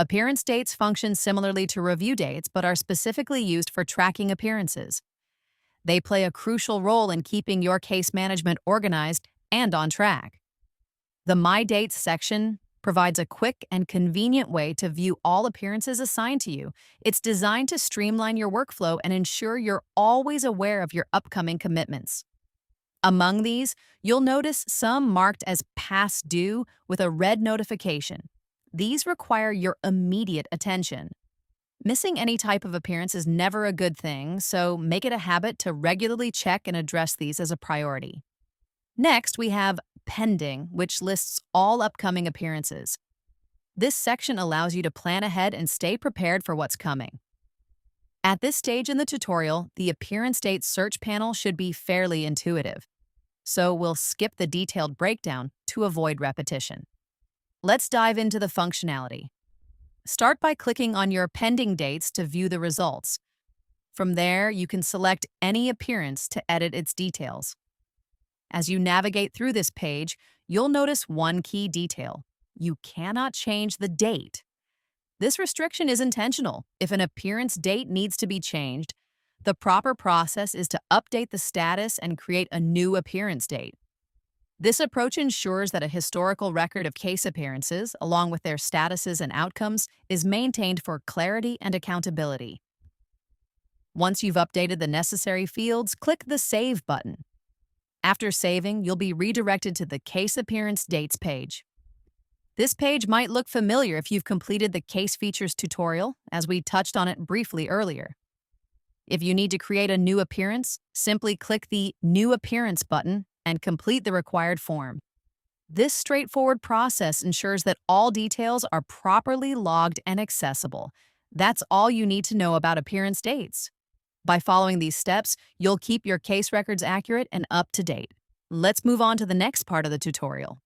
Appearance dates function similarly to review dates but are specifically used for tracking appearances. They play a crucial role in keeping your case management organized and on track. The My Dates section provides a quick and convenient way to view all appearances assigned to you. It's designed to streamline your workflow and ensure you're always aware of your upcoming commitments. Among these, you'll notice some marked as past due with a red notification. These require your immediate attention. Missing any type of appearance is never a good thing, so make it a habit to regularly check and address these as a priority. Next, we have Pending, which lists all upcoming appearances. This section allows you to plan ahead and stay prepared for what's coming. At this stage in the tutorial, the appearance date search panel should be fairly intuitive, so we'll skip the detailed breakdown to avoid repetition. Let's dive into the functionality. Start by clicking on your pending dates to view the results. From there, you can select any appearance to edit its details. As you navigate through this page, you'll notice one key detail. You cannot change the date. This restriction is intentional. If an appearance date needs to be changed, the proper process is to update the status and create a new appearance date. This approach ensures that a historical record of case appearances, along with their statuses and outcomes, is maintained for clarity and accountability. Once you've updated the necessary fields, click the Save button. After saving, you'll be redirected to the Case Appearance Dates page. This page might look familiar if you've completed the Case Features tutorial, as we touched on it briefly earlier. If you need to create a new appearance, simply click the New Appearance button and complete the required form. This straightforward process ensures that all details are properly logged and accessible. That's all you need to know about appearance dates. By following these steps, you'll keep your case records accurate and up to date. Let's move on to the next part of the tutorial.